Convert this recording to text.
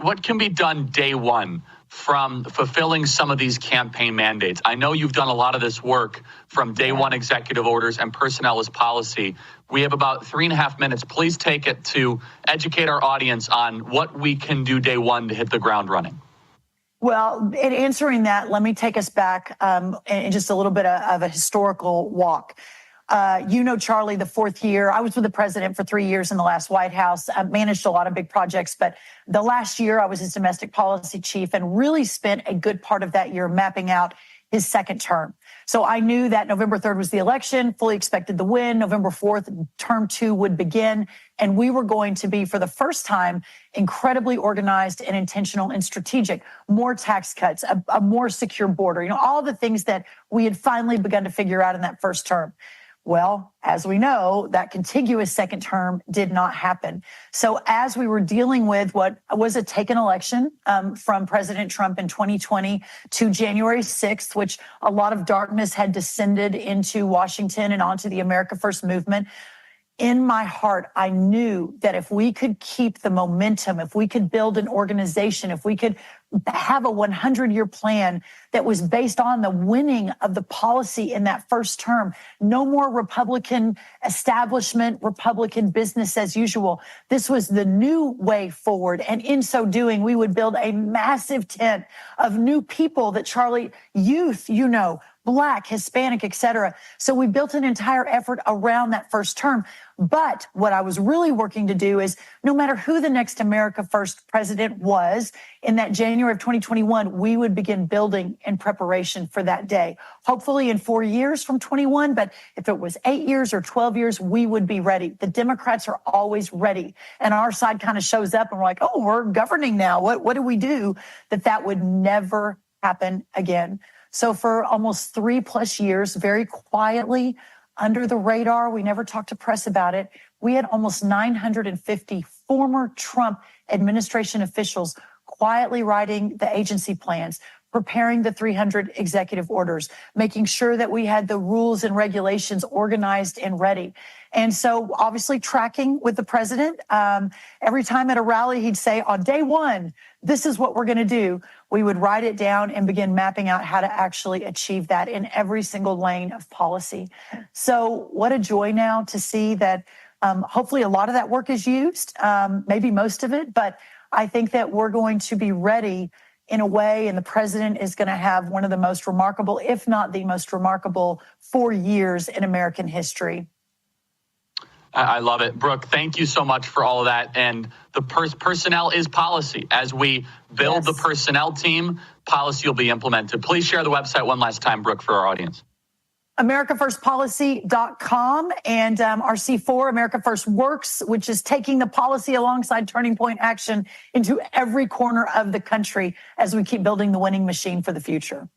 What can be done day one from fulfilling some of these campaign mandates? I know you've done a lot of this work from day one executive orders and personnel as policy. We have about 3.5 minutes. Please take it to educate our audience on what we can do day one to hit the ground running. Well, in answering that, let me take us back in just a little bit of a historical walk. Charlie, the fourth year, I was with the president for 3 years in the last White House. I managed a lot of big projects, but the last year I was his domestic policy chief and really spent a good part of that year mapping out his second term. So I knew that November 3rd was the election, fully expected the win. November 4th, term 2 would begin. And we were going to be, for the first time, incredibly organized and intentional and strategic. More tax cuts, a more secure border, all the things that we had finally begun to figure out in that first term. Well, as we know, that contiguous second term did not happen. So as we were dealing with what was a taken election from President Trump in 2020 to January 6th, which a lot of darkness had descended into Washington and onto the America First movement, in my heart, I knew that if we could keep the momentum, if we could build an organization, if we could have a 100-year plan that was based on the winning of the policy in that first term, no more Republican establishment, Republican business as usual. This was the new way forward. And in so doing, we would build a massive tent of new people that Charlie, youth, Black, Hispanic, et cetera. So we built an entire effort around that first term. But what I was really working to do is no matter who the next America First president was in that January of 2021, we would begin building in preparation for that day. Hopefully in 4 years from 21, but if it was 8 years or 12 years, we would be ready. The Democrats are always ready. And our side kind of shows up and we're like, oh, we're governing now. What do we do? That would never happen again. So for almost 3+ years, very quietly, under the radar, we never talked to press about it, we had almost 950 former Trump administration officials quietly writing the agency plans, preparing the 300 executive orders, making sure that we had the rules and regulations organized and ready. And so obviously tracking with the president, every time at a rally, he'd say on day one, this is what we're going to do. We would write it down and begin mapping out how to actually achieve that in every single lane of policy. So what a joy now to see that hopefully a lot of that work is used, maybe most of it, but I think that we're going to be ready in a way, and the president is going to have one of the most remarkable, if not the most remarkable 4 years in American history. I love it. Brooke, thank you so much for all of that. And the personnel is policy. As we build the personnel team, policy will be implemented. Please share the website one last time, Brooke, for our audience. AmericaFirstPolicy.com and our C4, America First Works, which is taking the policy alongside Turning Point Action into every corner of the country as we keep building the winning machine for the future.